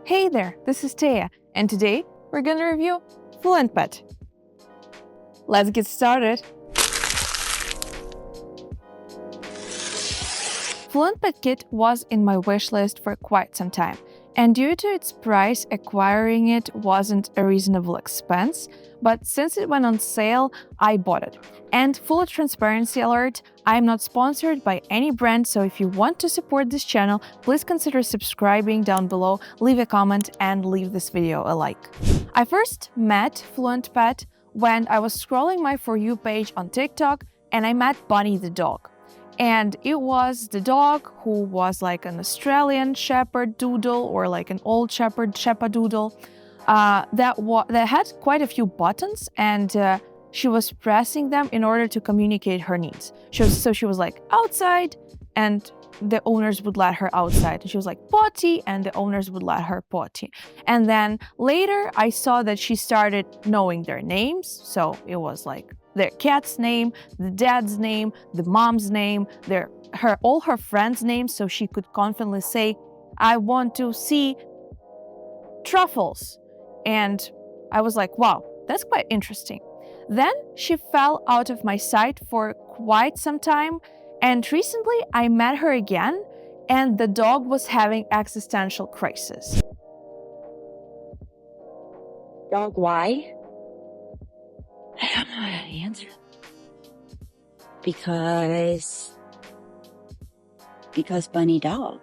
Hey there, this is Taya, and today we're gonna review FluentPet. Let's get started. FluentPet Kit was in my wish list for quite some time, and due to its price, acquiring it wasn't a reasonable expense, but since it went on sale, I bought it. And full transparency alert, I'm not sponsored by any brand, so if you want to support this channel, please consider subscribing down below, leave a comment, and leave this video a like. I first met FluentPet when I was scrolling my For You page on TikTok, and I met Bunny the dog. And it was the dog who was like an Australian Shepherd Doodle or like an old Shepherd-Doodle that had quite a few buttons, and she was pressing them in order to communicate her needs. She was like outside, and the owners would let her outside. And she was like potty, and the owners would let her potty. And then later I saw that she started knowing their names. So it was like their cat's name, the dad's name, the mom's name, all her friends' names, so she could confidently say, I want to see truffles. And I was like, wow, that's quite interesting. Then she fell out of my sight for quite some time, and recently I met her again, and the dog was having existential crisis. Dog, why? I don't know how to answer. Because Bunny dog.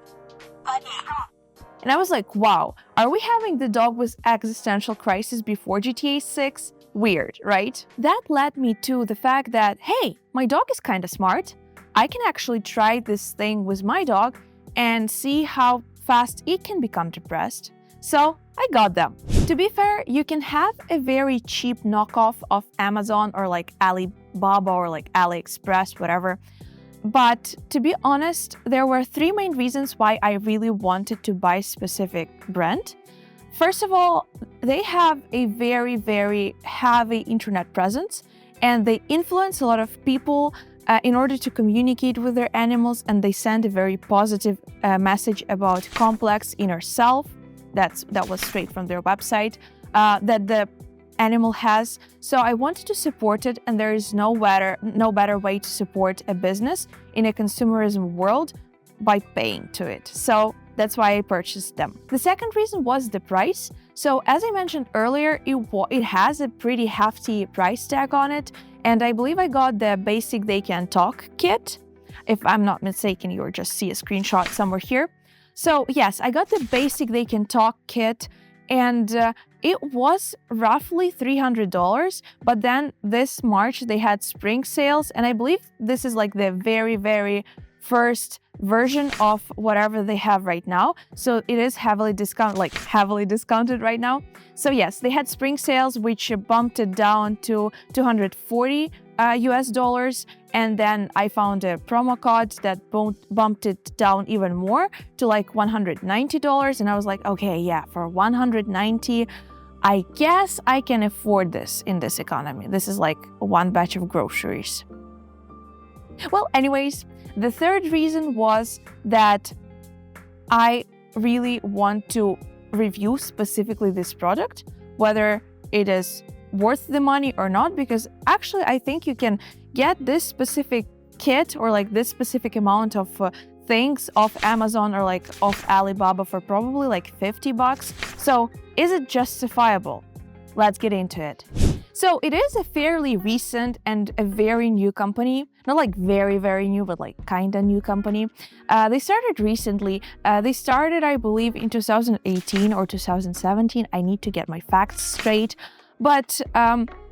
And I was like, wow, are we having the dog with existential crisis before GTA 6? Weird, right? That led me to the fact that, hey, my dog is kind of smart. I can actually try this thing with my dog and see how fast it can become depressed. So I got them. To be fair, you can have a very cheap knockoff of Amazon or like Alibaba or like AliExpress, whatever. But to be honest, there were three main reasons why I really wanted to buy a specific brand. First of all, they have a very, very heavy internet presence, and they influence a lot of people in order to communicate with their animals, and they send a very positive message about complex inner self. That was straight from their website that the animal has. So I wanted to support it, and there is no better way to support a business in a consumerism world by paying to it. So that's why I purchased them. The second reason was the price. So as I mentioned earlier, it has a pretty hefty price tag on it, and I believe I got the basic They Can Talk kit. If I'm not mistaken, you'll just see a screenshot somewhere here. So yes, I got the basic They Can Talk kit, and it was roughly $300, but then this March they had spring sales, and I believe this is like the very, very first version of whatever they have right now. So it is heavily discounted right now. So yes, they had spring sales, which bumped it down to $240 US, and then I found a promo code that bumped it down even more to like $190, and I was like, okay, yeah, for $190, I guess I can afford this in this economy. This is like one batch of groceries. Well, anyways, the third reason was that I really want to review specifically this product, whether it is worth the money or not, because actually I think you can get this specific kit or like this specific amount of things off Amazon or like off Alibaba for probably like $50. So is it justifiable? Let's get into it. So it is a fairly recent and a very new company, not like very, very new, but like kind of new company. They started recently. They started, I believe, in 2018 or 2017. I need to get my facts straight. But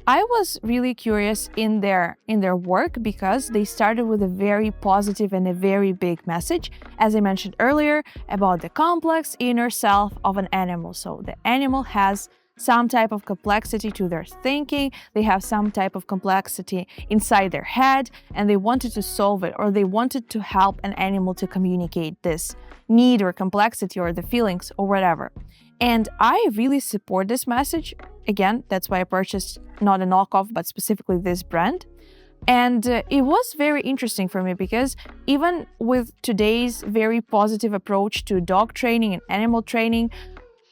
I was really curious in their work because they started with a very positive and a very big message, as I mentioned earlier, about the complex inner self of an animal. So the animal has some type of complexity to their thinking, they have some type of complexity inside their head, and they wanted to solve it, or they wanted to help an animal to communicate this need or complexity or the feelings or whatever. And I really support this message. Again, that's why I purchased not a knockoff, but specifically this brand. And it was very interesting for me because even with today's very positive approach to dog training and animal training,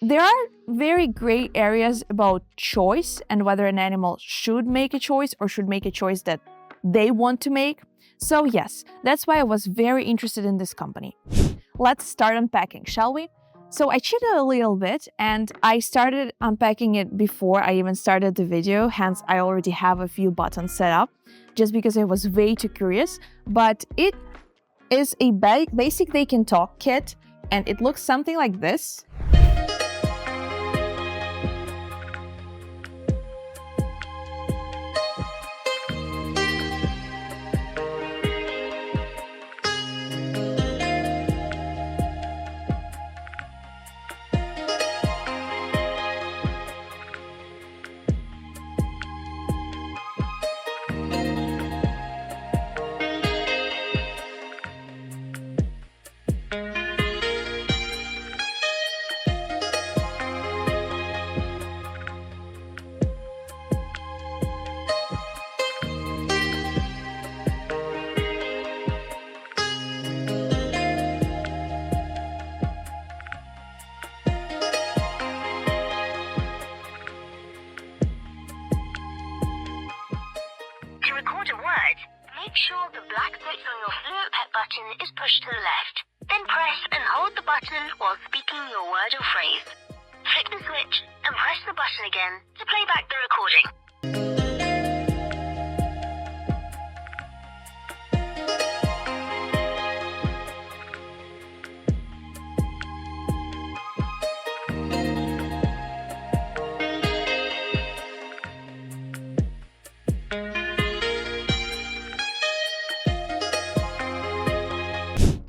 there are very gray areas about choice and whether an animal should make a choice or should make a choice that they want to make. So yes, that's why I was very interested in this company. Let's start unpacking, shall we? So I cheated a little bit and I started unpacking it before I even started the video, hence I already have a few buttons set up, just because I was way too curious. But it is a basic They Can Talk kit, and it looks something like this. To record a word, make sure the black bit on your FluentPet button is pushed to the left. Then press and hold the button while speaking your word or phrase. Flick the switch and press the button again to play back the recording.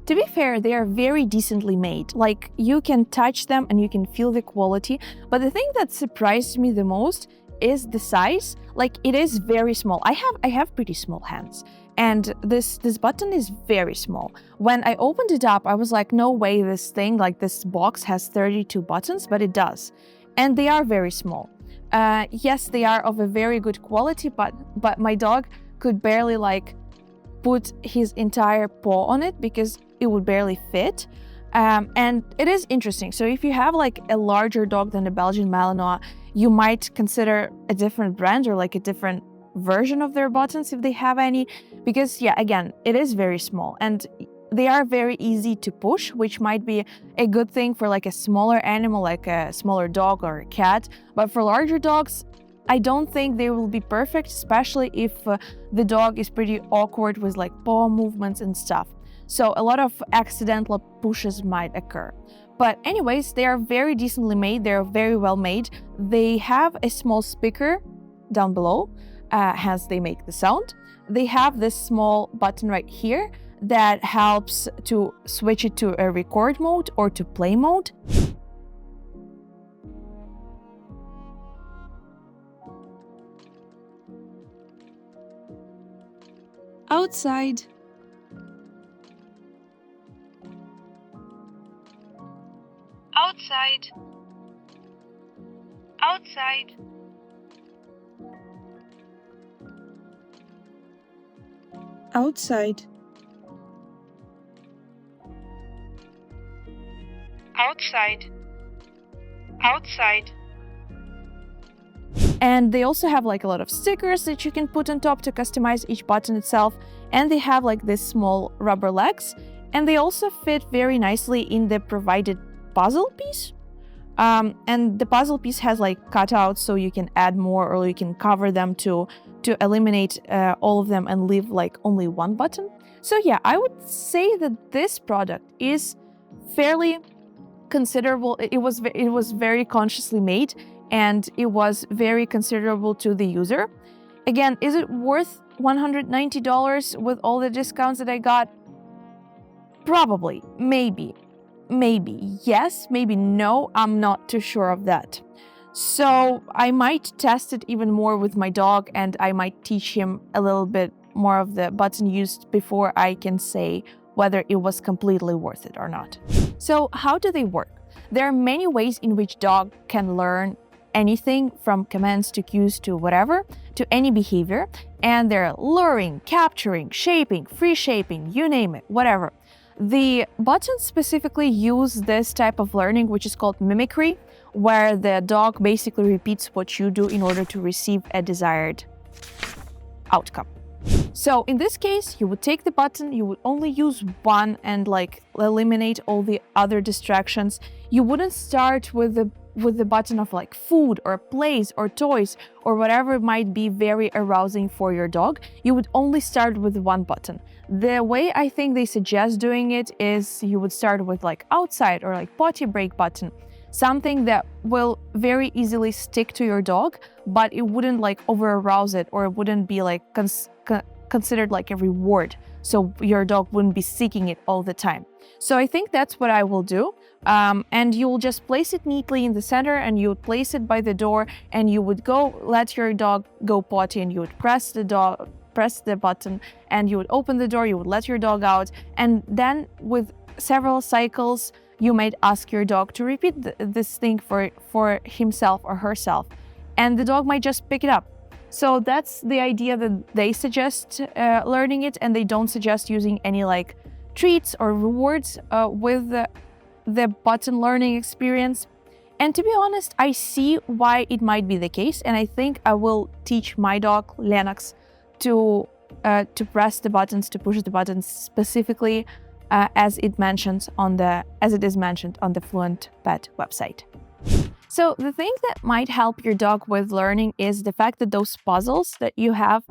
To be fair, they are very decently made. Like, you can touch them and you can feel the quality. But the thing that surprised me the most is the size. Like, it is very small. I have pretty small hands, and this button is very small. When I opened it up, I was like, no way this thing, like this box, has 32 buttons, but it does. And they are very small. Yes, they are of a very good quality, but my dog could barely like put his entire paw on it because it would barely fit. And it is interesting. So if you have like a larger dog than a Belgian Malinois, you might consider a different brand or like a different version of their buttons if they have any, because yeah, again, it is very small and they are very easy to push, which might be a good thing for like a smaller animal, like a smaller dog or a cat. But for larger dogs, I don't think they will be perfect, especially if the dog is pretty awkward with like paw movements and stuff. So a lot of accidental pushes might occur. But anyways, they are very decently made. They're very well made. They have a small speaker down below, hence they make the sound. They have this small button right here that helps to switch it to a record mode or to play mode. Outside. Outside. Outside. Outside. Outside. Outside. And they also have like a lot of stickers that you can put on top to customize each button itself. And they have like this small rubber legs. And they also fit very nicely in the provided puzzle piece. And the puzzle piece has like cutouts so you can add more or you can cover them to eliminate all of them and leave like only one button. So yeah, I would say that this product is fairly considerable. It was very consciously made and it was very considerable to the user. Again, is it worth $190 with all the discounts that I got? Probably, maybe yes, maybe no, I'm not too sure of that. So I might test it even more with my dog and I might teach him a little bit more of the button used before I can say whether it was completely worth it or not. So how do they work? There are many ways in which dog can learn anything from commands to cues to whatever, to any behavior, and they're luring, capturing, shaping, free shaping, you name it, whatever. The buttons specifically use this type of learning, which is called mimicry, where the dog basically repeats what you do in order to receive a desired outcome. So in this case, you would take the button, you would only use one and like eliminate all the other distractions. You wouldn't start with the button of like food or plays or toys or whatever might be very arousing for your dog. You would only start with one button. The way I think they suggest doing it is you would start with like outside or like potty break button, something that will very easily stick to your dog, but it wouldn't like over arouse it, or it wouldn't be like considered like a reward. So your dog wouldn't be seeking it all the time. So I think that's what I will do. And you will just place it neatly in the center, and you would place it by the door, and you would let your dog go potty, and you would press the button, and you would open the door, you would let your dog out. And then with several cycles, you might ask your dog to repeat this thing for himself or herself, and the dog might just pick it up. So that's the idea that they suggest learning it, and they don't suggest using any like treats or rewards with the button learning experience. And to be honest, I see why it might be the case, and I think I will teach my dog Lennox to press the buttons, to push the buttons specifically as it is mentioned on the FluentPet website. So the thing that might help your dog with learning is the fact that those puzzles that you have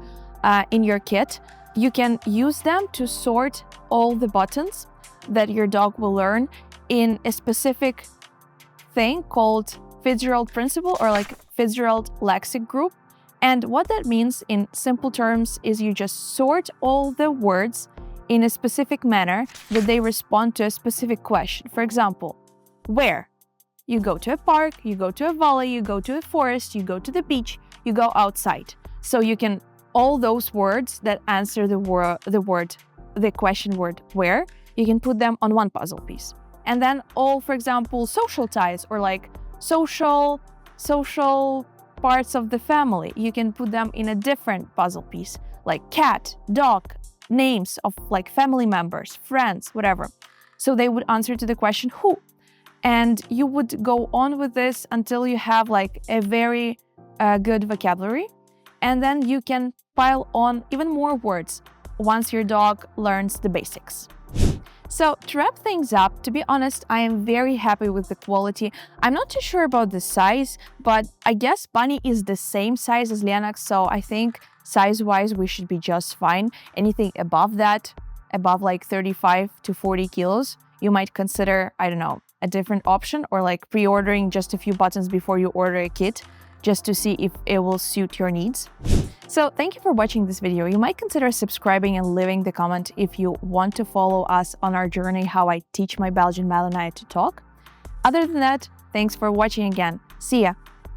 in your kit, you can use them to sort all the buttons that your dog will learn in a specific thing called Fitzgerald principle, or like Fitzgerald lexic group. And what that means in simple terms is you just sort all the words in a specific manner that they respond to a specific question. For example, where? You go to a park, you go to a valley, you go to a forest, you go to the beach, you go outside. So you can, all those words that answer the question word where, you can put them on one puzzle piece. And then all, for example, social ties or like social parts of the family, you can put them in a different puzzle piece, like cat, dog, names of like family members, friends, whatever. So they would answer to the question who. And you would go on with this until you have like a very good vocabulary. And then you can pile on even more words once your dog learns the basics. So to wrap things up, to be honest, I am very happy with the quality. I'm not too sure about the size, but I guess Bunny is the same size as Lennox, so I think size-wise we should be just fine. Anything above that, above like 35 to 40 kilos, you might consider, I don't know, a different option, or like pre-ordering just a few buttons before you order a kit, just to see if it will suit your needs. So thank you for watching this video. You might consider subscribing and leaving the comment if you want to follow us on our journey how I teach my Belgian Malinois to talk. Other than that, thanks for watching again. See ya!